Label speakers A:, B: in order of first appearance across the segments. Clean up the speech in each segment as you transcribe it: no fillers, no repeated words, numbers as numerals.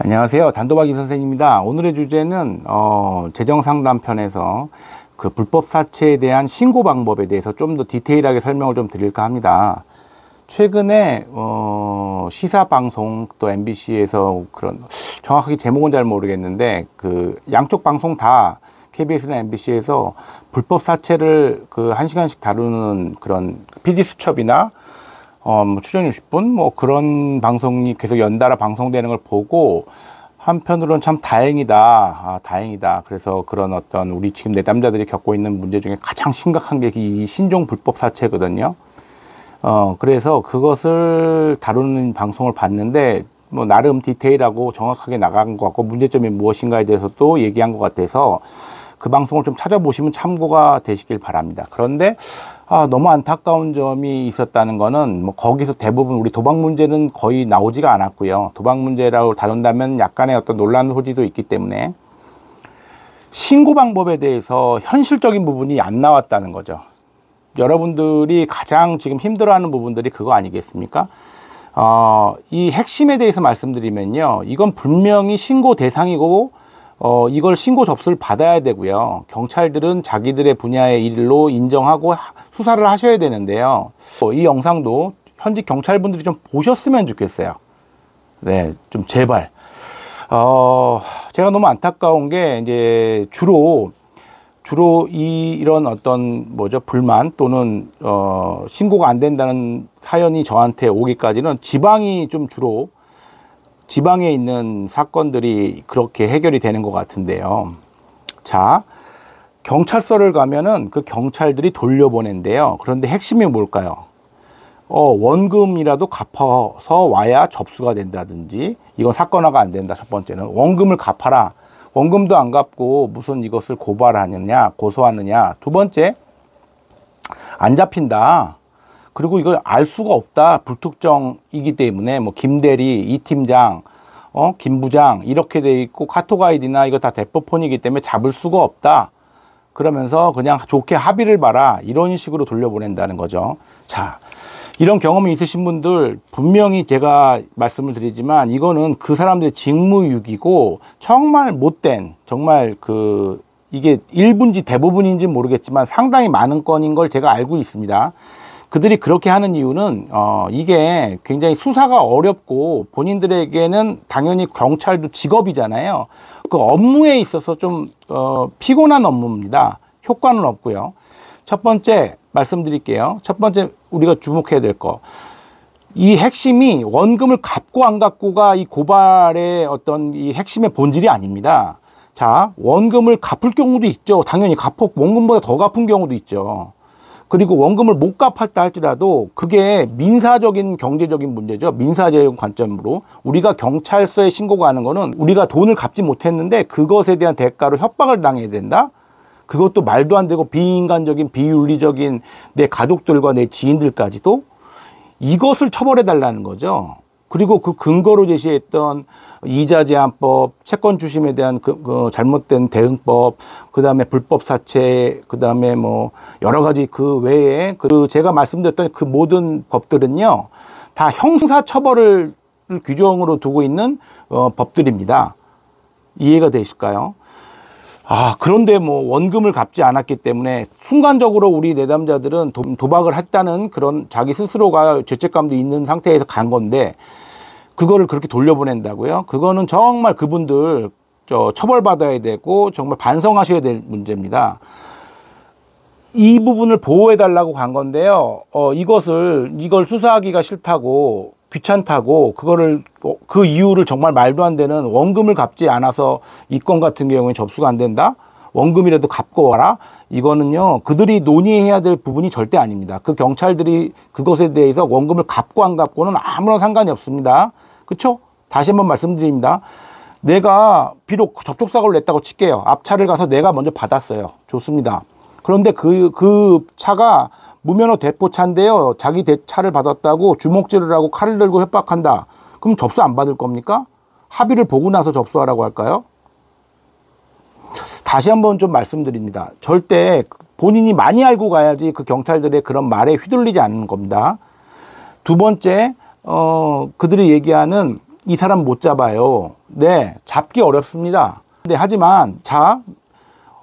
A: 안녕하세요. 단도박이 선생님입니다. 오늘의 주제는 재정상담편에서 그 불법 사채에 대한 신고 방법에 대해서 좀 더 디테일하게 설명을 좀 드릴까 합니다. 최근에 시사 방송 또 MBC에서 그런 정확하게 제목은 잘 모르겠는데 그 양쪽 방송 다 KBS나 MBC에서 불법 사채를 그 1시간씩 다루는 그런 PD 수첩이나 뭐 출연 60분 뭐 그런 방송이 계속 연달아 방송되는 걸 보고 한편으로는 참 다행이다. 다행이다. 그래서 그런 어떤 우리 지금 내담자들이 겪고 있는 문제 중에 가장 심각한 게 이 신종 불법 사채거든요. 그래서 그것을 다루는 방송을 봤는데 뭐 나름 디테일하고 정확하게 나간 것 같고 문제점이 무엇인가에 대해서 또 얘기한 것 같아서 그 방송을 좀 찾아보시면 참고가 되시길 바랍니다. 그런데 너무 안타까운 점이 있었다는 거는 뭐 거기서 대부분 우리 도박 문제는 거의 나오지가 않았고요. 도박 문제라고 다룬다면 약간의 어떤 논란 소지도 있기 때문에 신고 방법에 대해서 현실적인 부분이 안 나왔다는 거죠. 여러분들이 가장 지금 힘들어하는 부분들이 그거 아니겠습니까? 이 핵심에 대해서 말씀드리면요. 이건 분명히 신고 대상이고 이걸 신고 접수를 받아야 되고요. 경찰들은 자기들의 분야의 일로 인정하고 수사를 하셔야 되는데요. 이 영상도 현직 경찰분들이 좀 보셨으면 좋겠어요. 네, 좀 제발. 제가 너무 안타까운 게 이제 주로 이런 어떤 불만 또는 신고가 안 된다는 사연이 저한테 오기까지는 지방이 좀 주로 지방에 있는 사건들이 그렇게 해결이 되는 것 같은데요. 자, 경찰서를 가면은 그 경찰들이 돌려보낸대요. 그런데 핵심이 뭘까요? 원금이라도 갚아서 와야 접수가 된다든지, 이건 사건화가 안 된다. 첫 번째는 원금을 갚아라. 원금도 안 갚고 무슨 이것을 고발하느냐, 고소하느냐. 두 번째, 안 잡힌다. 그리고 이걸 알 수가 없다. 불특정이기 때문에 뭐 김대리, 이 팀장, 김 부장 이렇게 돼 있고 카톡 아이디나 이거 다 대포폰이기 때문에 잡을 수가 없다. 그러면서 그냥 좋게 합의를 봐라. 이런 식으로 돌려보낸다는 거죠. 자, 이런 경험이 있으신 분들 분명히 제가 말씀을 드리지만 이거는 그 사람들의 직무유기고 정말 못된 정말 이게 일부인지 대부분인지 모르겠지만 상당히 많은 건인 걸 제가 알고 있습니다. 그들이 그렇게 하는 이유는 이게 굉장히 수사가 어렵고 본인들에게는 당연히 경찰도 직업이잖아요. 그 업무에 있어서 좀 피곤한 업무입니다. 효과는 없고요. 첫 번째 말씀드릴게요. 첫 번째 우리가 주목해야 될 거. 이 핵심이 원금을 갚고 안 갚고가 이 고발의 어떤 이 핵심의 본질이 아닙니다. 자, 원금을 갚을 경우도 있죠. 당연히 원금보다 더 갚은 경우도 있죠. 그리고 원금을 못 갚았다 할지라도 그게 민사적인 경제적인 문제죠. 민사적인 관점으로 우리가 경찰서에 신고가 하는 거는 우리가 돈을 갚지 못했는데 그것에 대한 대가로 협박을 당해야 된다. 그것도 말도 안 되고 비인간적인 비윤리적인 내 가족들과 내 지인들까지도 이것을 처벌해 달라는 거죠. 그리고 그 근거로 제시했던 이자 제한법, 채권 주심에 대한 그 잘못된 대응법, 그 다음에 불법 사채, 그 다음에 뭐 여러 가지 그 외에 제가 말씀드렸던 그 모든 법들은요, 다 형사 처벌을 규정으로 두고 있는 법들입니다. 이해가 되실까요? 그런데 뭐 원금을 갚지 않았기 때문에 순간적으로 우리 내담자들은 도박을 했다는 그런 자기 스스로가 죄책감도 있는 상태에서 간 건데 그거를 그렇게 돌려보낸다고요? 그거는 정말 그분들 처벌받아야 되고 정말 반성하셔야 될 문제입니다. 이 부분을 보호해 달라고 간 건데요. 이걸 수사하기가 싫다고 귀찮다고 그 이유를 정말 말도 안 되는 원금을 갚지 않아서 이 건 같은 경우에 접수가 안 된다? 원금이라도 갚고 와라? 이거는요, 그들이 논의해야 될 부분이 절대 아닙니다. 그 경찰들이 그것에 대해서 원금을 갚고 안 갚고는 아무런 상관이 없습니다. 그쵸? 다시 한번 말씀드립니다. 내가 비록 접촉사고를 냈다고 칠게요. 앞차를 가서 내가 먼저 받았어요. 좋습니다. 그런데 그 차가 무면허 대포차인데요. 자기 차를 받았다고 주먹질을 하고 칼을 들고 협박한다. 그럼 접수 안 받을 겁니까? 합의를 보고 나서 접수하라고 할까요? 다시 한번 좀 말씀드립니다. 절대 본인이 많이 알고 가야지 그 경찰들의 그런 말에 휘둘리지 않는 겁니다. 두 번째, 그들이 얘기하는 이 사람 못 잡아요. 네, 잡기 어렵습니다. 근데 하지만 자,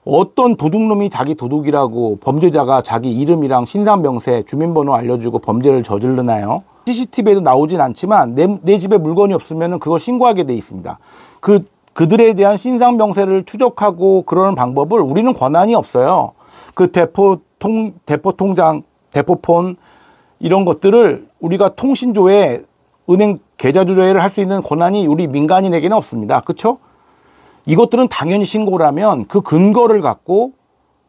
A: 어떤 도둑놈이 자기 도둑이라고 범죄자가 자기 이름이랑 신상명세, 주민번호 알려주고 범죄를 저지르나요? CCTV에도 나오진 않지만 내 집에 물건이 없으면 그걸 신고하게 돼 있습니다. 그들에 대한 신상명세를 추적하고 그러는 방법을 우리는 권한이 없어요. 그 대포통장, 대포폰 이런 것들을 우리가 통신조회, 은행 계좌조회를 할 수 있는 권한이 우리 민간인에게는 없습니다. 그렇죠? 이것들은 당연히 신고를 하면 그 근거를 갖고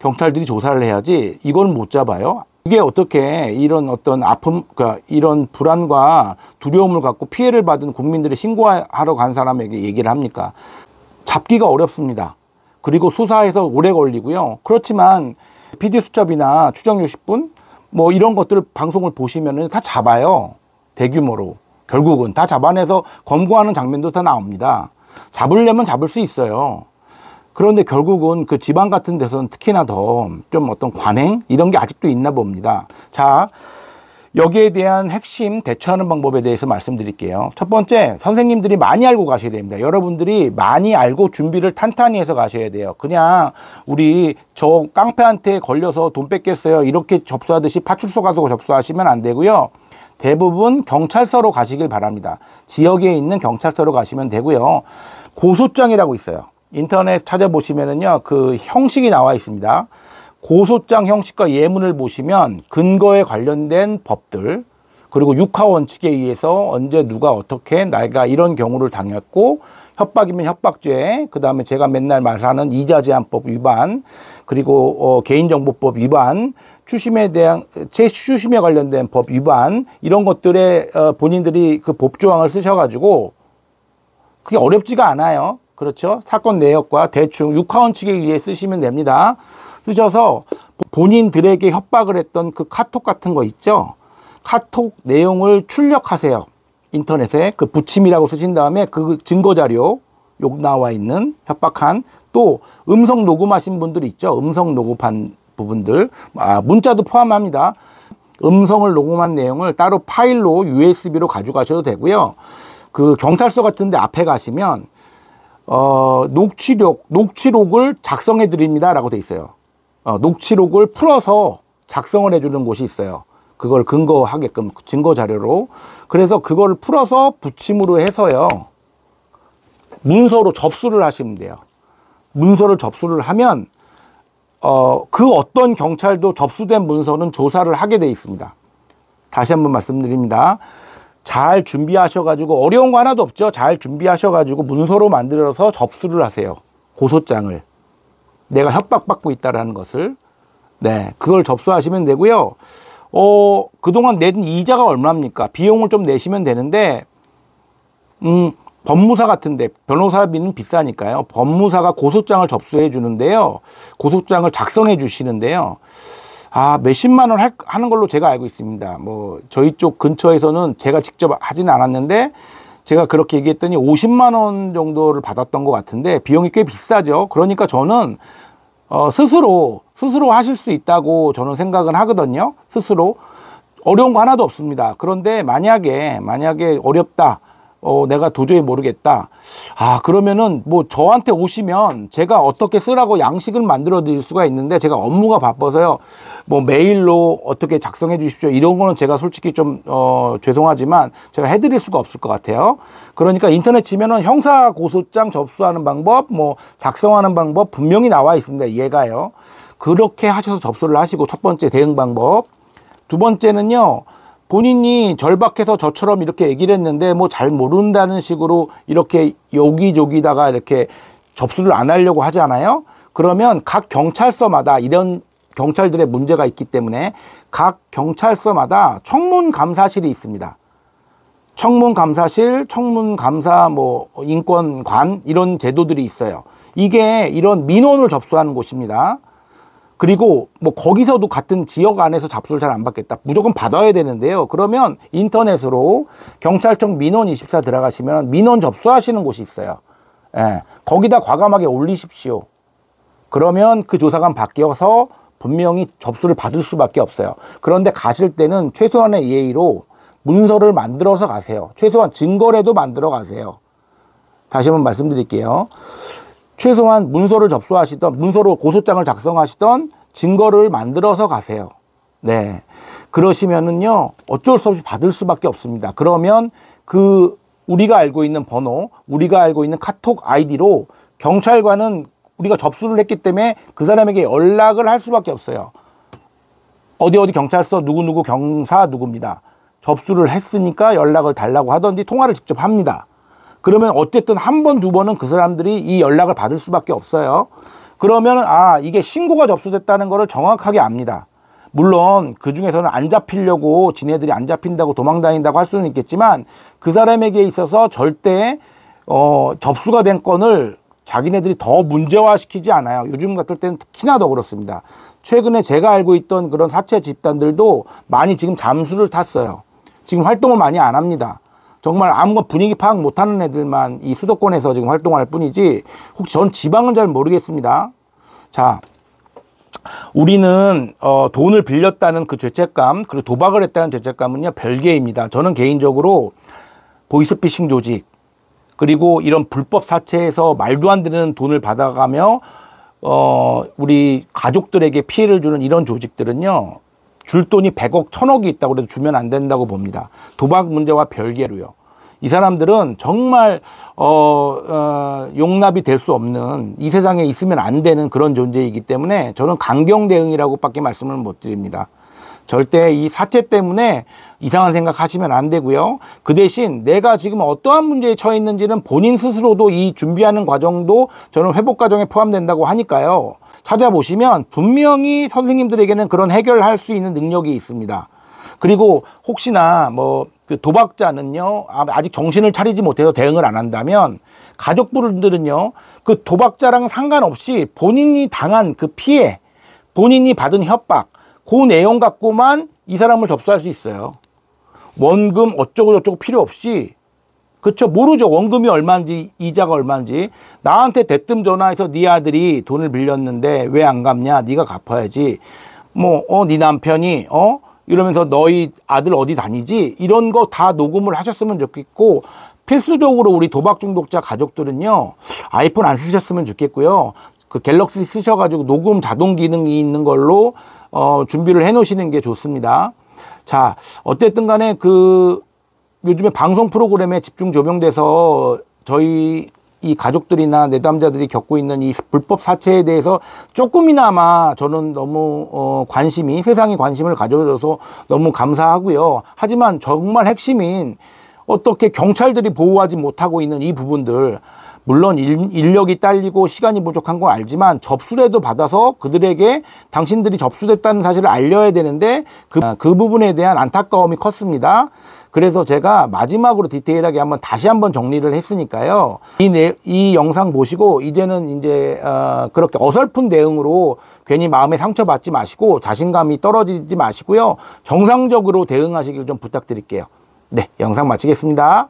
A: 경찰들이 조사를 해야지 이건 못 잡아요. 이게 어떻게 이런 어떤 아픔, 그러니까 이런 불안과 두려움을 갖고 피해를 받은 국민들이 신고하러 간 사람에게 얘기를 합니까? 잡기가 어렵습니다. 그리고 수사에서 오래 걸리고요. 그렇지만 PD수첩이나 추정 60분 뭐 이런 것들을 방송을 보시면은 다 잡아요. 대규모로. 결국은 다 잡아내서 검거하는 장면도 다 나옵니다. 잡으려면 잡을 수 있어요. 그런데 결국은 그 지방 같은 데서는 특히나 더 좀 어떤 관행 이런 게 아직도 있나 봅니다. 자, 여기에 대한 핵심 대처하는 방법에 대해서 말씀드릴게요. 첫 번째, 선생님들이 많이 알고 가셔야 됩니다. 여러분들이 많이 알고 준비를 탄탄히 해서 가셔야 돼요. 그냥 우리 저 깡패한테 걸려서 돈 뺏겼어요 이렇게 접수하듯이 파출소 가서 접수하시면 안 되고요. 대부분 경찰서로 가시길 바랍니다. 지역에 있는 경찰서로 가시면 되고요. 고소장이라고 있어요. 인터넷 찾아보시면은요, 그 형식이 나와 있습니다. 고소장 형식과 예문을 보시면 근거에 관련된 법들, 그리고 육하 원칙에 의해서 언제 누가 어떻게 내가 이런 경우를 당했고, 협박이면 협박죄, 그 다음에 제가 맨날 말하는 이자제한법 위반, 그리고 개인정보법 위반, 추심에 대한 재추심에 관련된 법 위반 이런 것들에 본인들이 그 법조항을 쓰셔가지고 그게 어렵지가 않아요. 그렇죠? 사건 내역과 대충 육하원칙에 의해 쓰시면 됩니다. 쓰셔서 본인들에게 협박을 했던 그 카톡 같은 거 있죠? 카톡 내용을 출력하세요. 인터넷에 그 부침이라고 쓰신 다음에 그 증거자료 욕 나와 있는 협박한 또 음성 녹음하신 분들 있죠? 음성 녹음한 부분들, 문자도 포함합니다. 음성을 녹음한 내용을 따로 파일로 USB로 가져가셔도 되고요. 그 경찰서 같은 데 앞에 가시면 녹취록을 작성해 드립니다 라고 돼 있어요. 녹취록을 풀어서 작성을 해주는 곳이 있어요. 그걸 근거하게끔 증거 자료로. 그래서 그걸 풀어서 부침으로 해서요, 문서로 접수를 하시면 돼요. 문서를 접수를 하면 그 어떤 경찰도 접수된 문서는 조사를 하게 돼 있습니다. 다시 한번 말씀드립니다. 잘 준비하셔가지고, 어려운 거 하나도 없죠. 잘 준비하셔가지고 문서로 만들어서 접수를 하세요. 고소장을. 내가 협박받고 있다라는 것을. 네, 그걸 접수하시면 되고요. 그동안 낸 이자가 얼마입니까? 비용을 좀 내시면 되는데, 법무사 같은데 변호사비는 비싸니까요. 법무사가 고소장을 접수해 주는데요. 고소장을 작성해 주시는데요. 몇십만 원 하는 걸로 제가 알고 있습니다. 뭐 저희 쪽 근처에서는 제가 직접 하지는 않았는데 제가 그렇게 얘기했더니 50만 원 정도를 받았던 것 같은데 비용이 꽤 비싸죠. 그러니까 저는 스스로 하실 수 있다고 저는 생각은 하거든요. 스스로. 어려운 거 하나도 없습니다. 그런데 만약에 어렵다. 내가 도저히 모르겠다. 그러면은 뭐 저한테 오시면 제가 어떻게 쓰라고 양식을 만들어 드릴 수가 있는데 제가 업무가 바빠서요. 뭐 메일로 어떻게 작성해 주십시오. 이런 거는 제가 솔직히 좀 죄송하지만 제가 해드릴 수가 없을 것 같아요. 그러니까 인터넷 치면은 형사 고소장 접수하는 방법, 뭐 작성하는 방법 분명히 나와 있습니다. 얘가요. 그렇게 하셔서 접수를 하시고 첫 번째 대응 방법. 두 번째는요. 본인이 절박해서 저처럼 이렇게 얘기를 했는데 뭐 잘 모른다는 식으로 이렇게 여기저기다가 이렇게 접수를 안 하려고 하잖아요. 그러면 각 경찰서마다 이런 경찰들의 문제가 있기 때문에 각 경찰서마다 청문감사실이 있습니다. 청문감사실, 청문감사, 뭐 인권관 이런 제도들이 있어요. 이게 이런 민원을 접수하는 곳입니다. 그리고 뭐 거기서도 같은 지역 안에서 잡수를 잘 안 받겠다. 무조건 받아야 되는데요. 그러면 인터넷으로 경찰청 민원24 들어가시면 민원 접수하시는 곳이 있어요. 예, 거기다 과감하게 올리십시오. 그러면 그 조사관 바뀌어서 분명히 접수를 받을 수밖에 없어요. 그런데 가실 때는 최소한의 예의로 문서를 만들어서 가세요. 최소한 증거라도 만들어 가세요. 다시 한번 말씀드릴게요. 최소한 문서를 접수하시던, 문서로 고소장을 작성하시던 증거를 만들어서 가세요. 네. 그러시면은요, 어쩔 수 없이 받을 수밖에 없습니다. 그러면 우리가 알고 있는 번호, 우리가 알고 있는 카톡 아이디로 경찰관은 우리가 접수를 했기 때문에 그 사람에게 연락을 할 수밖에 없어요. 어디 경찰서 누구누구 경사 누구입니다. 접수를 했으니까 연락을 달라고 하던지 통화를 직접 합니다. 그러면 어쨌든 한 번, 두 번은 그 사람들이 이 연락을 받을 수밖에 없어요. 그러면 이게 신고가 접수됐다는 것을 정확하게 압니다. 물론 그 중에서는 안 잡히려고 지네들이 안 잡힌다고 도망다닌다고 할 수는 있겠지만 그 사람에게 있어서 절대 접수가 된 건을 자기네들이 더 문제화시키지 않아요. 요즘 같을 때는 특히나 더 그렇습니다. 최근에 제가 알고 있던 그런 사채 집단들도 많이 지금 잠수를 탔어요. 지금 활동을 많이 안 합니다. 정말 아무것도 분위기 파악 못하는 애들만 이 수도권에서 지금 활동할 뿐이지 혹시 전 지방은 잘 모르겠습니다. 자, 우리는 돈을 빌렸다는 그 죄책감, 그리고 도박을 했다는 죄책감은요 별개입니다. 저는 개인적으로 보이스피싱 조직, 그리고 이런 불법 사채에서 말도 안 되는 돈을 받아가며 우리 가족들에게 피해를 주는 이런 조직들은요, 줄 돈이 100억, 1000억이 있다고 해도 주면 안 된다고 봅니다. 도박 문제와 별개로요. 이 사람들은 정말 용납이 될 수 없는, 이 세상에 있으면 안 되는 그런 존재이기 때문에 저는 강경 대응이라고 밖에 말씀을 못 드립니다. 절대 이 사채 때문에 이상한 생각 하시면 안 되고요. 그 대신 내가 지금 어떠한 문제에 처해 있는지는 본인 스스로도 이 준비하는 과정도 저는 회복 과정에 포함된다고 하니까요. 찾아보시면 분명히 선생님들에게는 그런 해결할 수 있는 능력이 있습니다. 그리고 혹시나 그 도박자는요, 아직 정신을 차리지 못해서 대응을 안 한다면 가족분들은요, 그 도박자랑 상관없이 본인이 당한 그 피해, 본인이 받은 협박, 그 내용 갖고만 이 사람을 접수할 수 있어요. 원금 어쩌고 저쩌고 필요 없이, 그쵸? 모르죠. 원금이 얼마인지, 이자가 얼마인지. 나한테 대뜸 전화해서 네 아들이 돈을 빌렸는데 왜 안 갚냐? 네가 갚아야지. 네 남편이 이러면서 너희 아들 어디 다니지? 이런 거 다 녹음을 하셨으면 좋겠고, 필수적으로 우리 도박 중독자 가족들은요, 아이폰 안 쓰셨으면 좋겠고요. 그 갤럭시 쓰셔가지고 녹음 자동 기능이 있는 걸로 준비를 해 놓으시는 게 좋습니다. 자, 어쨌든 간에 요즘에 방송 프로그램에 집중 조명돼서 저희 이 가족들이나 내담자들이 겪고 있는 이 불법 사채에 대해서 조금이나마 저는 너무 세상이 관심을 가져줘서 너무 감사하고요. 하지만 정말 핵심인 어떻게 경찰들이 보호하지 못하고 있는 이 부분들, 물론 인력이 딸리고 시간이 부족한 건 알지만 접수라도 받아서 그들에게 당신들이 접수됐다는 사실을 알려야 되는데 그 부분에 대한 안타까움이 컸습니다. 그래서 제가 마지막으로 디테일하게 다시 한번 정리를 했으니까요. 이 영상 보시고 이제는 그렇게 어설픈 대응으로 괜히 마음에 상처받지 마시고 자신감이 떨어지지 마시고요. 정상적으로 대응하시길 좀 부탁드릴게요. 네, 영상 마치겠습니다.